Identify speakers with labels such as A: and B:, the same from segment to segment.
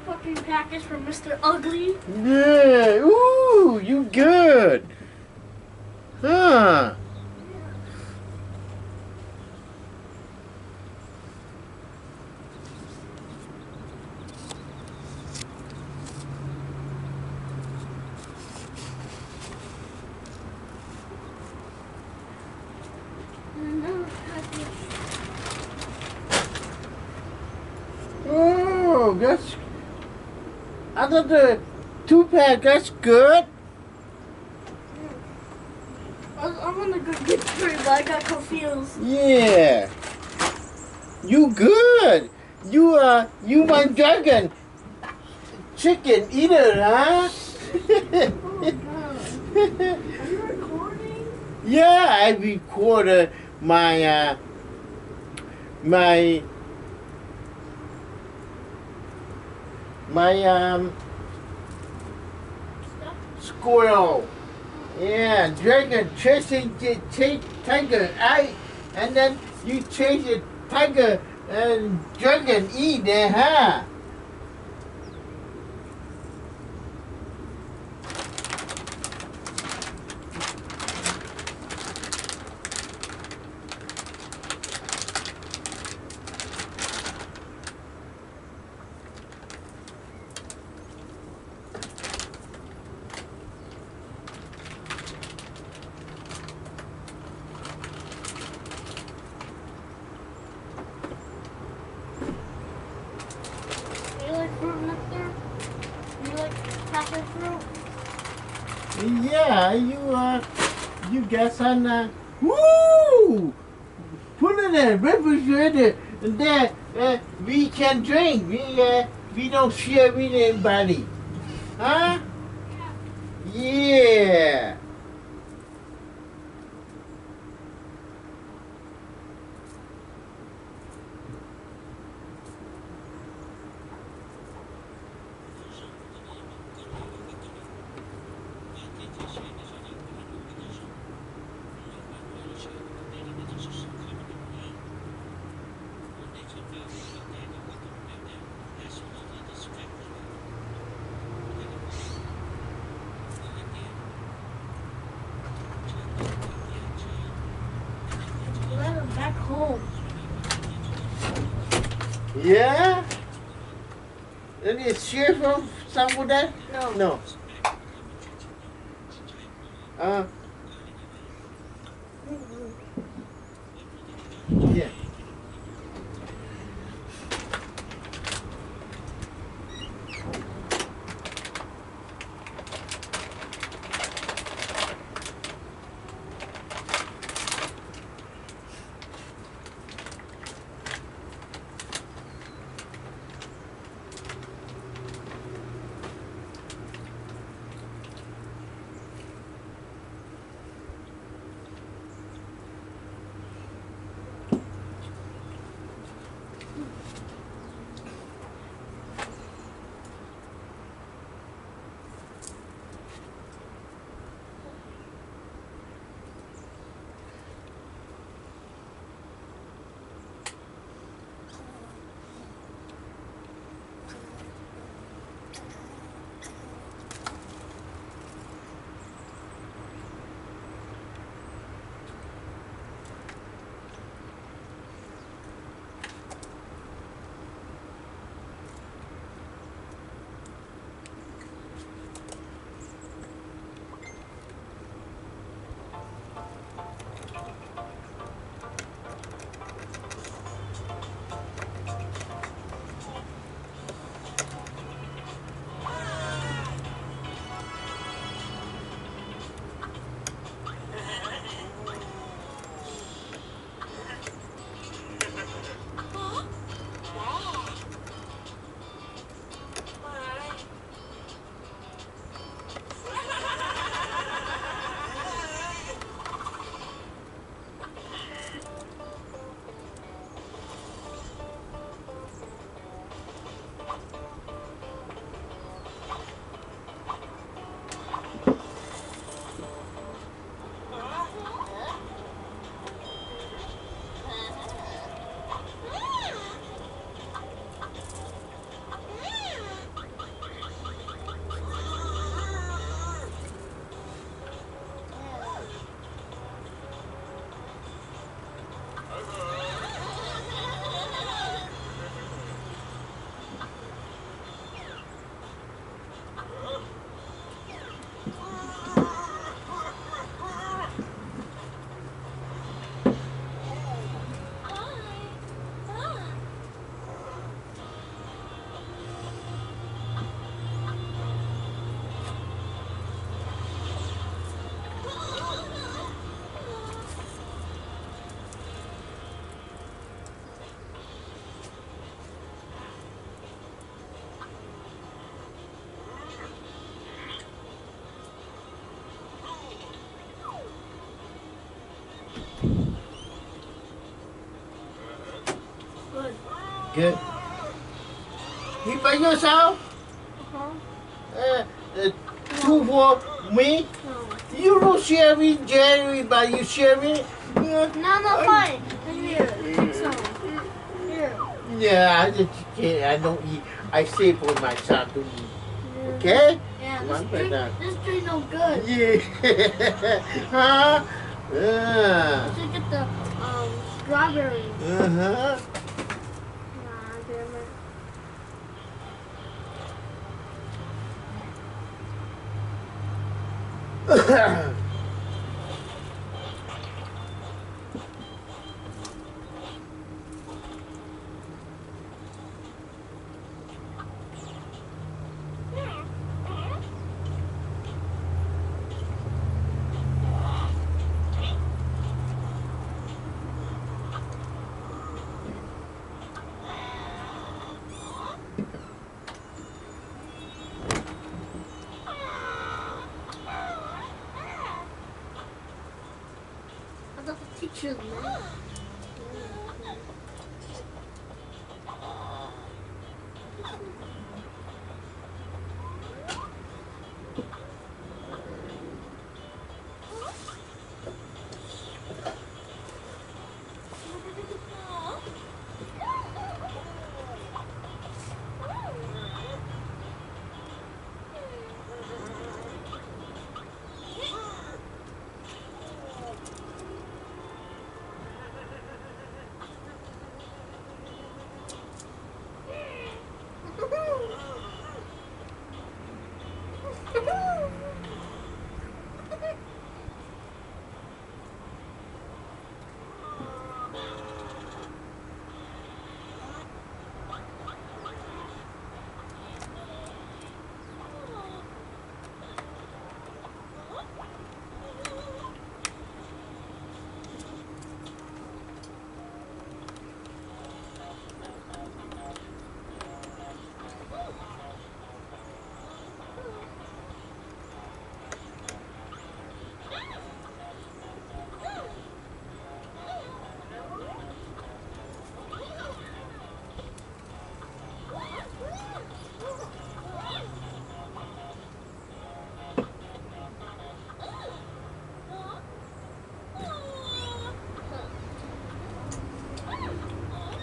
A: fucking package from Mr. Ugly.
B: Yeah. Ooh, you good. Huh. Oh, that's. I thought the 2-pack, that's good.
A: I'm gonna go get three, but I got confused.
B: Yeah. You good. You my dragon chicken eater, huh?
A: Oh god. Are you recording?
B: Yeah, I recorded my my squirrel. Yeah, dragon chasing the tiger. And then you chase the tiger and dragon eat it, huh?
A: Do you like fruit nectar? Do you like chocolate fruit?
B: Yeah, you got some, woo! Put it in the refrigerator, and then we can drink. We don't share with anybody. Huh? Yeah.
A: Let them back home.
B: Yeah? Any share from some of that?
A: No.
B: No. Uh, yeah. Good. You by yourself?
A: Uh-huh.
B: Two for me?
A: No.
B: You don't share with Jerry, but you share with.
A: No, fine. Here. Take some. Here.
B: Yeah, I just can't. I don't eat. I save for my son to eat.
A: Yeah.
B: Okay?
A: Yeah,
B: One better.
A: this drink no good.
B: Yeah. Huh? Yeah.
A: I should get the strawberry.
B: Uh-huh.
A: Nah, damn it. I thought the teacher man.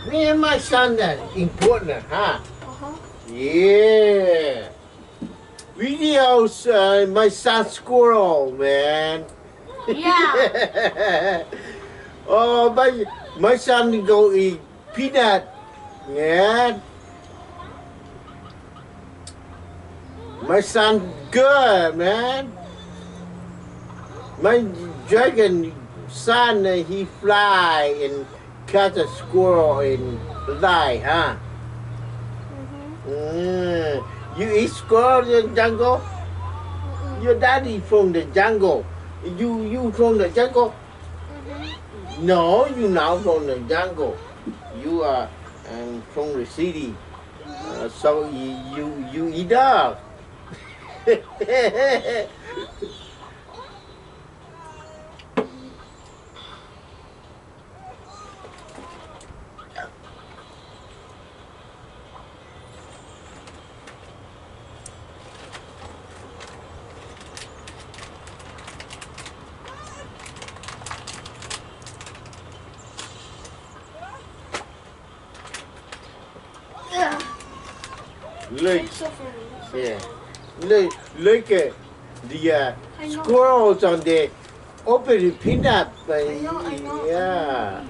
B: Me and my son that important, huh?
A: Uh-huh.
B: Yeah. Videos, my son squirrel, man.
A: Yeah.
B: Oh, my son go eat peanut, man. My son good, man. My dragon son, he fly and catch a squirrel and fly, huh?
A: Mm-hmm.
B: You eat squirrel in the jungle? Your daddy from the jungle. You from the jungle?
A: Mm-hmm.
B: No, you not from the jungle. You are from the city. So you eat dog.
A: Yeah.
B: Look,
A: Take some for me.
B: yeah. Look at the
A: I know.
B: squirrels on the open peanut.
A: I know.
B: Yeah.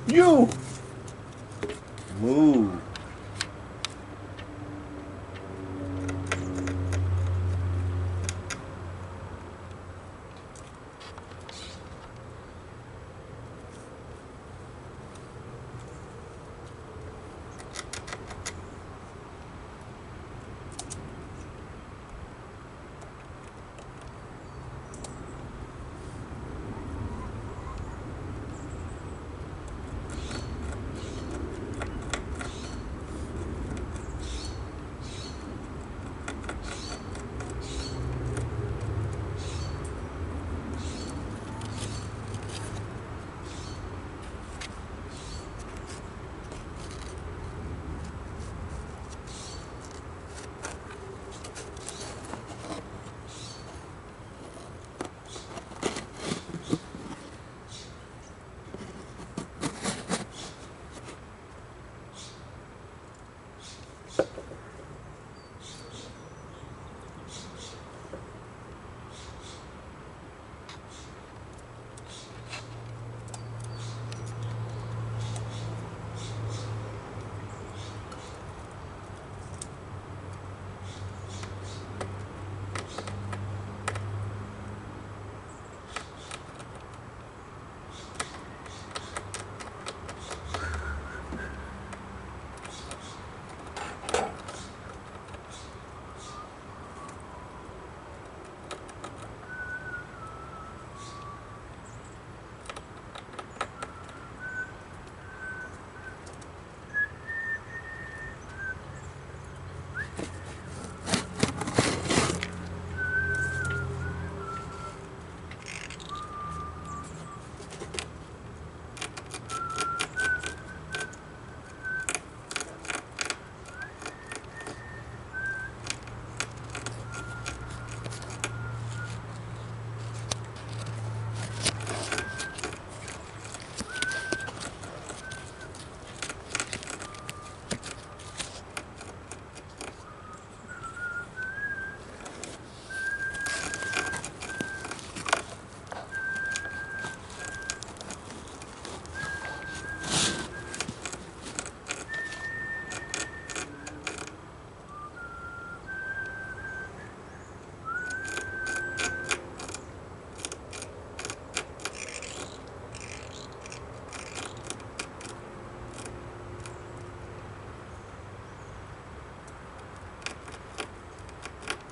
B: You move.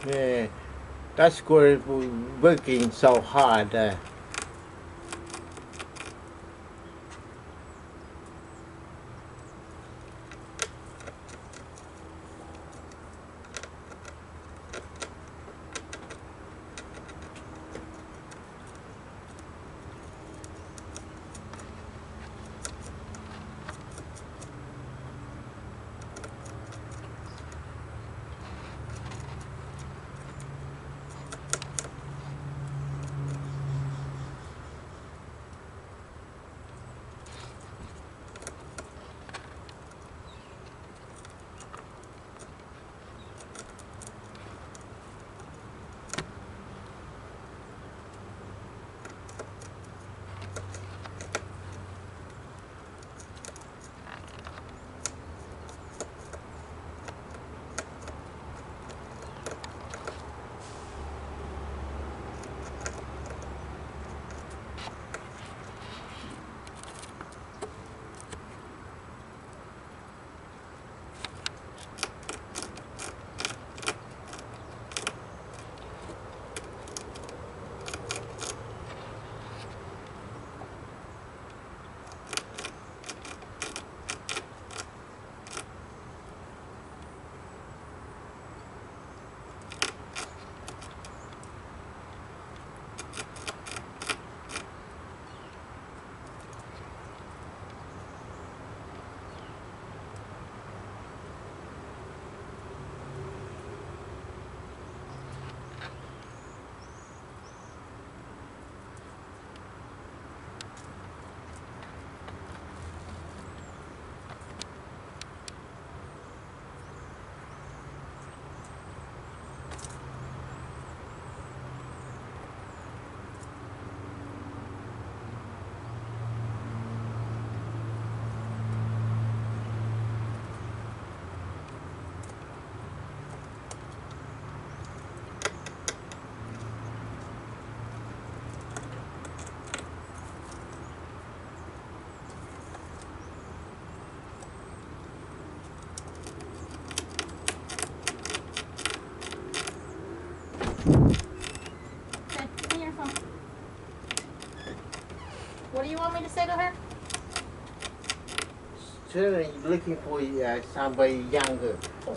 B: Yeah, that's good. Working so hard.
C: want me to say to her?
B: Tell her you're looking for somebody younger.
C: Oh,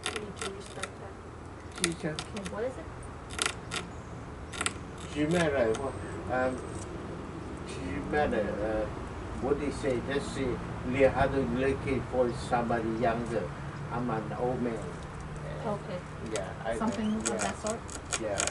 C: you need to respect that.
B: Teacher,
C: Okay, what is it?
B: she met what they say, just say, how to looking for somebody younger. I'm an old man.
C: Okay.
B: Yeah.
C: Something of
B: yeah,
C: that sort?
B: Yeah.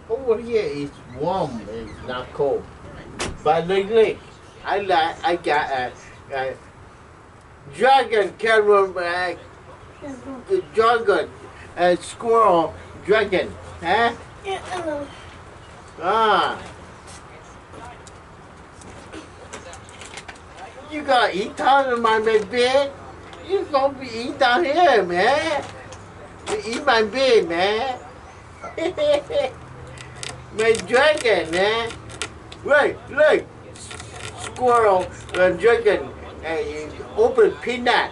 B: Over here it's warm, it's not cold. But lately, I got a dragon, dragon, squirrel, dragon, huh?
A: Yeah, hello.
B: Ah. You gotta eat down in my bed. You gonna be eat down here, man. You eat my bed, man. My dragon, man. Look. Squirrel and dragon. Open peanut.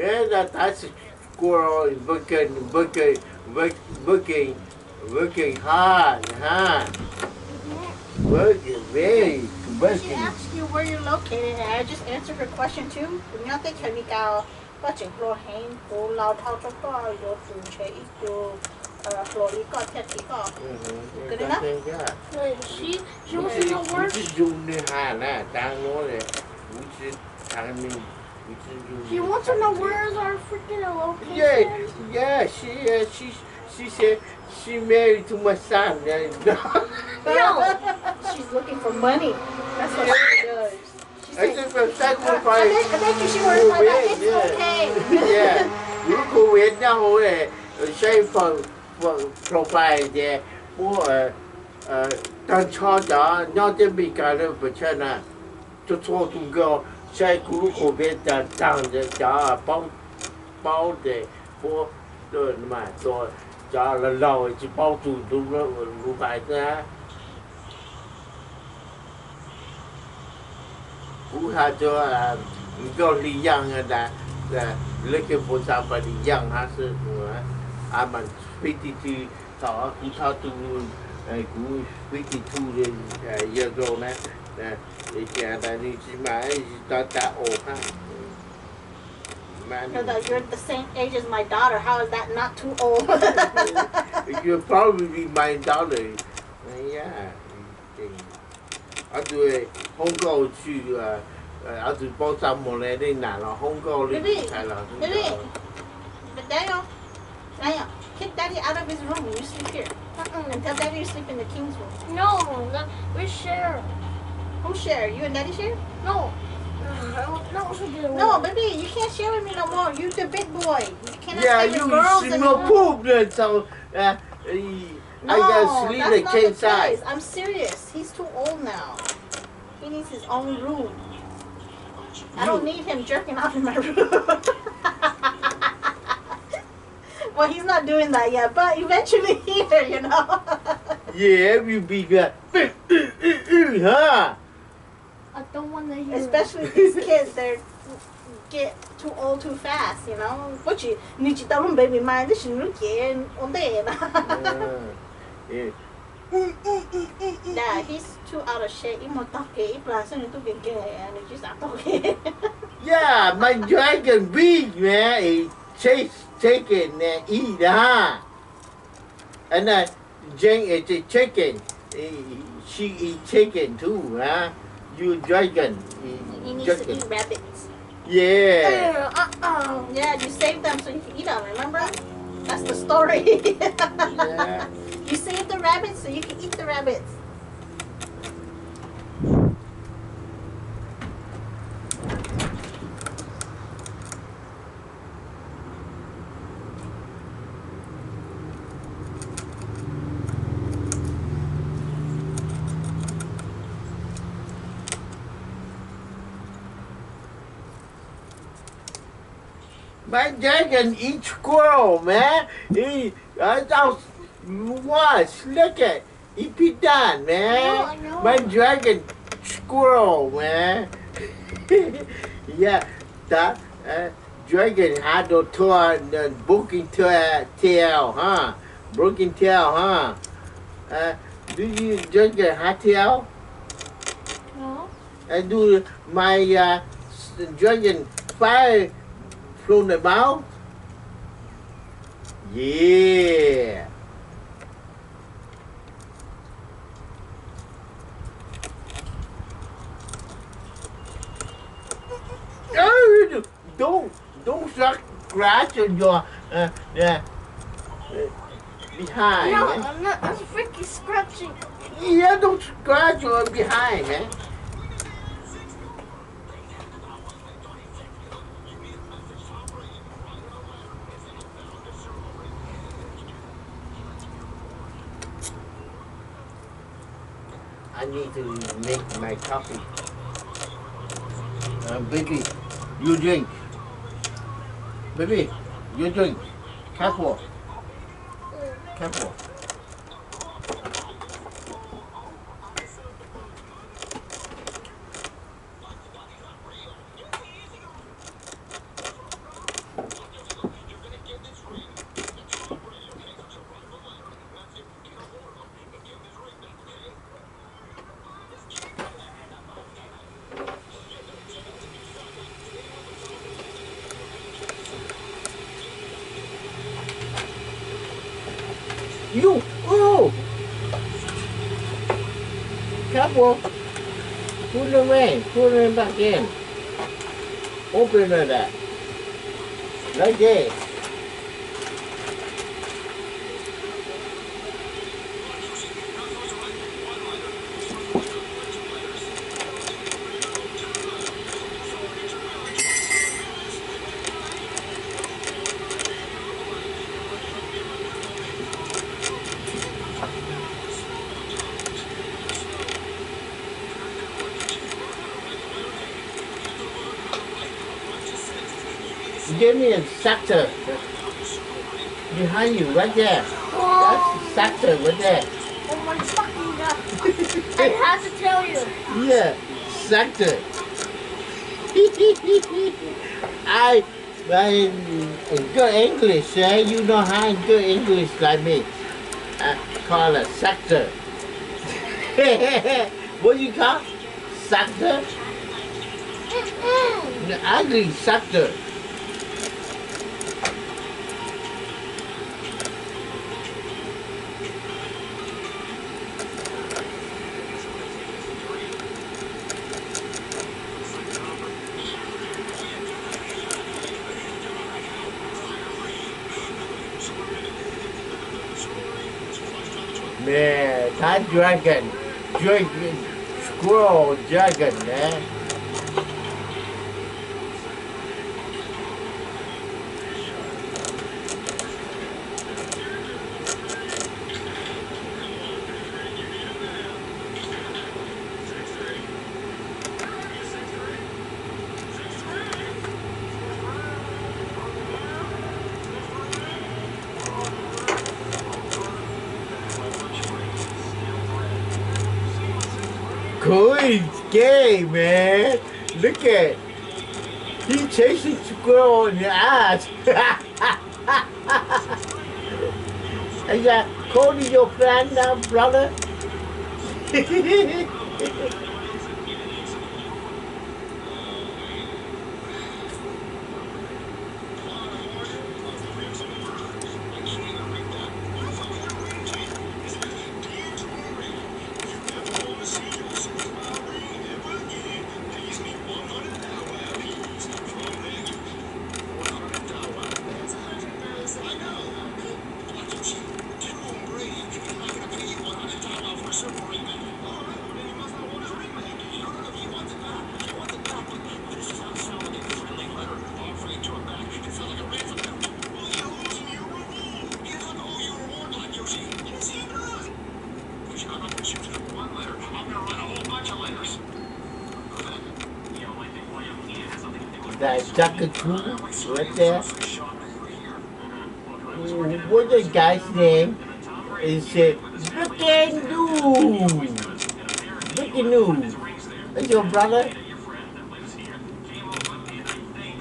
B: Man, that's a squirrel is working hard, huh? Working, very
C: She
B: working.
C: asked you where you're located, and I just answered her question too. 你要對佢呢個不情路輕，好老頭咗個有住車一個羅伊個鐵皮個。Good enough?
B: Yeah.
A: Wait, she wants to know where.
B: 用的哈那当我的，不是他们，不是用。
A: She wants to know where is our freaking location.
B: Yeah. She said she married to my son.
A: No.
C: She's looking for money. That's what she does. She
B: I
C: said,
B: just sacrifice.
C: I bet you she worries like that. It's okay.
B: Yeah.如果我然后嘞，先provide 的，我当厂长，那这边干了不成呢，就做这个，在古后边的当着家包的，我的嘛做家了老就包住都路牌的。我还做一个领养的，looking for somebody young 还是I'm 52，到52กู52years old นะอีกอย่างนั้นนี่ใช่ไหมตาโอ้ฮะ
C: No, that you're the same age as my daughter. How is that not too old?
B: You're probably my daughter. Yeah. 我对香港去我对包三毛嘞，你难了，香港你才了。
C: Baby, but Daniel, kick Daddy out of his room and you sleep here. And tell Daddy you sleep in the king's room.
A: No, we share.
C: Who share? You and Daddy share?
A: No. No, she didn't.
C: No, baby, you can't share with me no more. You're the big boy. You cannot
B: Yeah,
C: stay with
B: you
C: girls
B: see
C: anymore.
B: no poop then, so I gotta sleep
C: that's
B: the
C: not
B: king
C: the
B: size.
C: case. I'm serious. He's too old now. He needs his own room. I don't need him jerking off in my room. Well, he's not doing that yet, but eventually here, you know.
B: Yeah, you be good. Huh?
A: I don't want to hear.
C: Especially these kids, they get too old too fast, you know. What you need to tell them, baby, man, this is get on there.
B: Yeah.
C: Yeah, he's too out of shape. He more talking. He plus and and he just not talking.
B: Yeah, my dragon big man, he chicken and eat, huh? And Jane is a chicken. She eat chicken too, huh? You dragon.
C: He needs to eat rabbits.
B: Yeah.
C: Yeah, you saved them so you can eat them, remember? That's the story.
B: Yeah.
C: You saved the rabbits so you can eat the rabbits.
B: My dragon eats squirrel, man. Watch, look at he done, man.
A: I know.
B: My dragon squirrel, man. Yeah, that dragon had no broken tail, huh? Broken tail, huh? Do you dragon have tail?
A: No.
B: And do my dragon fire from the mouth? Yeah. Don't scratch on your behind.
A: No,
B: Man.
A: I'm not. I'm freaking scratching.
B: Yeah, don't scratch your behind, man. I need to make my coffee. Baby, you drink. Baby, you drink. Careful. Careful. apple. Put it away. Put it back in. Open it up. Like that. Give me a sector behind you, right there. That's a sector right there.
A: Oh my fucking god. I have to tell you.
B: Yeah, sector. I good English, you know how good English like me. I call it sector. What you call? Sector? The ugly sector. Man, that dragon, squirrel dragon, man. Cool, gay, man. Look at, he chasing squirrel in the ass. Is that Cody your friend now, brother? That Jakku right there. What the guy's name is Brickanoo. Brickanoo. That's your brother?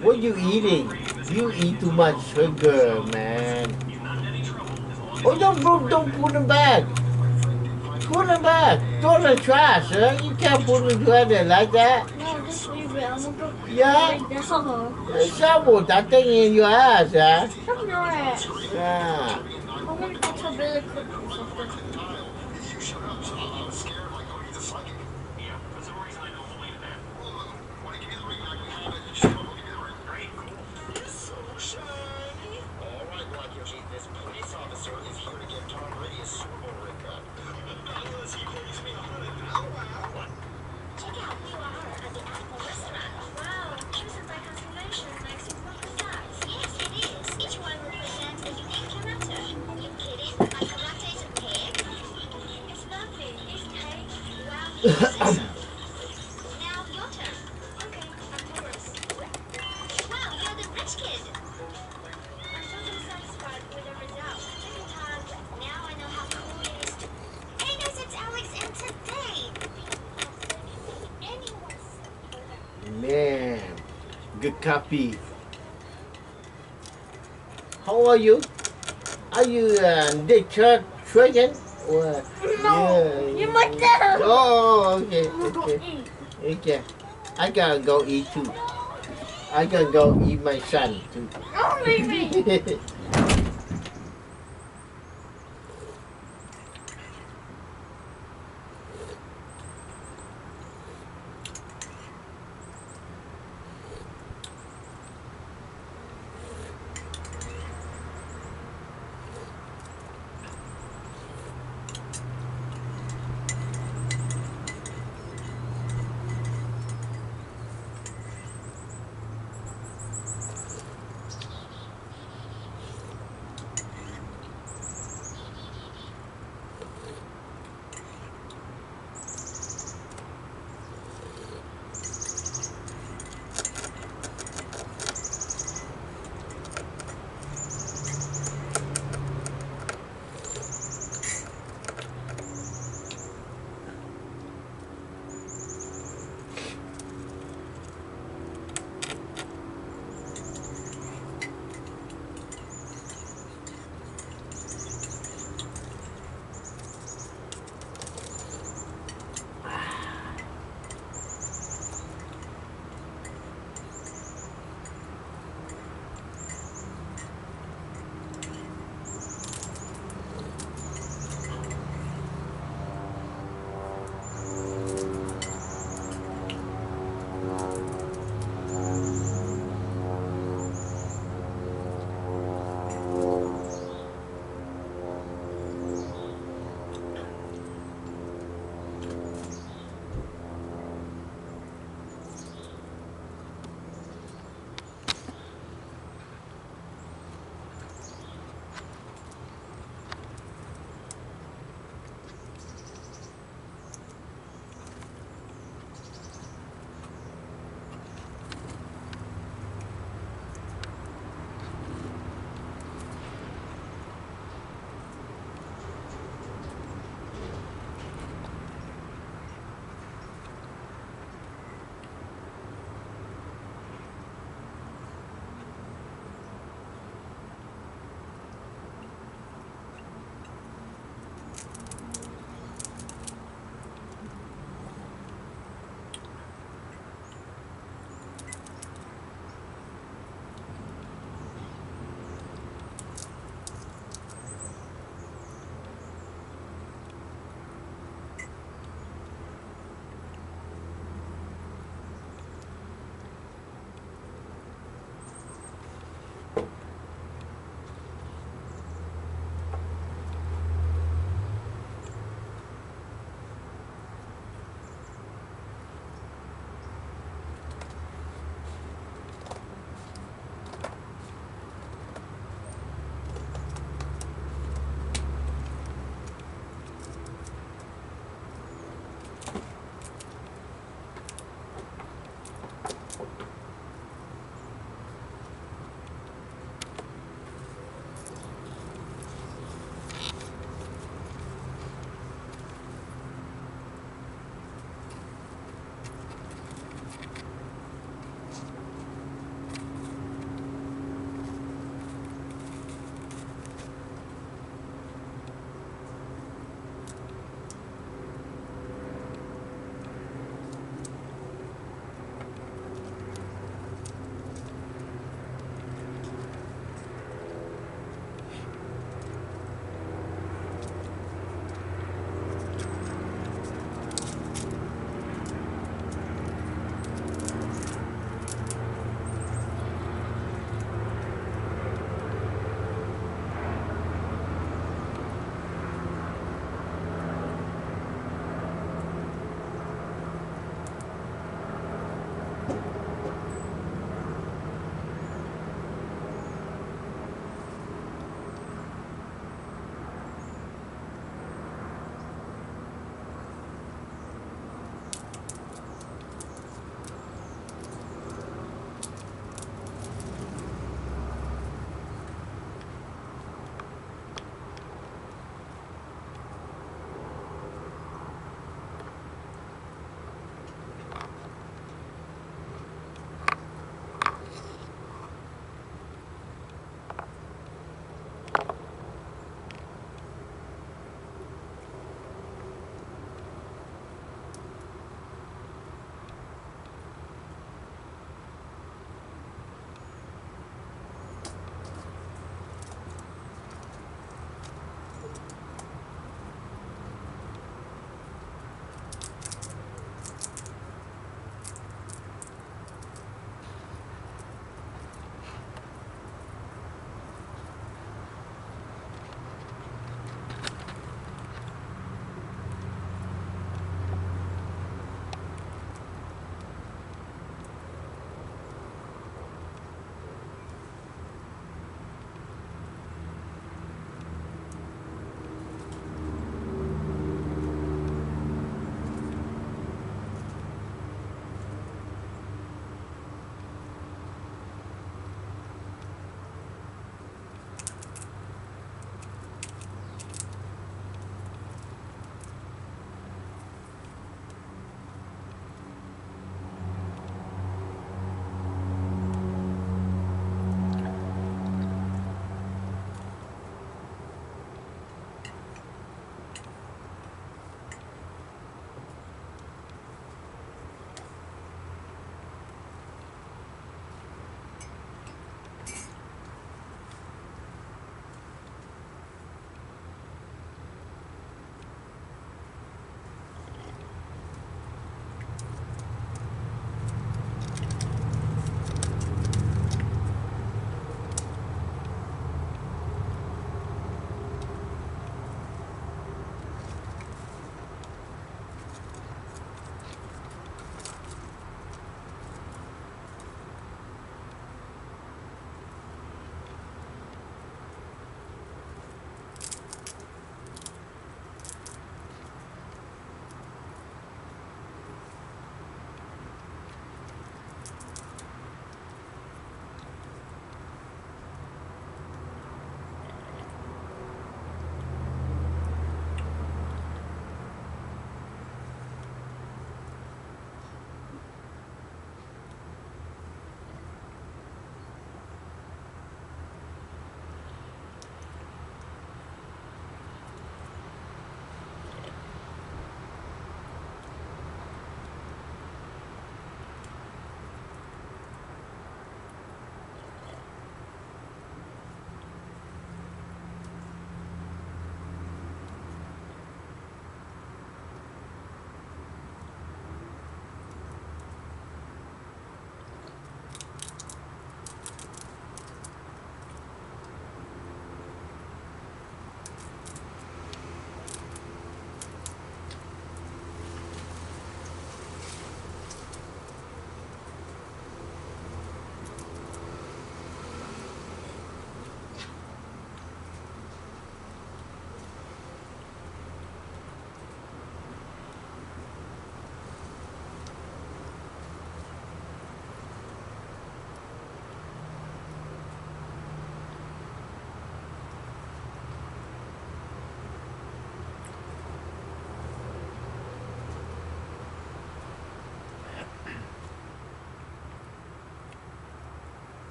B: What you eating? You eat too much sugar, man. Oh, don't put them back. Put them back. Throw the trash, huh? You can't put them together like that.
A: No, just leave it. I'm gonna go.
B: Yeah?
A: Like this over.
B: Shovel that thing in your ass, huh?
A: Shut your ass.
B: Yeah.
A: I'm gonna get to really quick or something.
C: Now your turn. Okay, of course. Wow, you're the rich kid. I'm totally satisfied with the result. Second time, now I know how cool it is. Hey guys, it's Alex, and today,
B: Man, good copy. How are you? Are you the church dragon? Or,
A: No, you're my dad.
B: Oh, okay,
A: I'm gonna go
B: okay,
A: eat.
B: okay. I gotta go eat too. I gotta go eat my son too.
A: Don't leave me.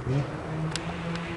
B: Yeah.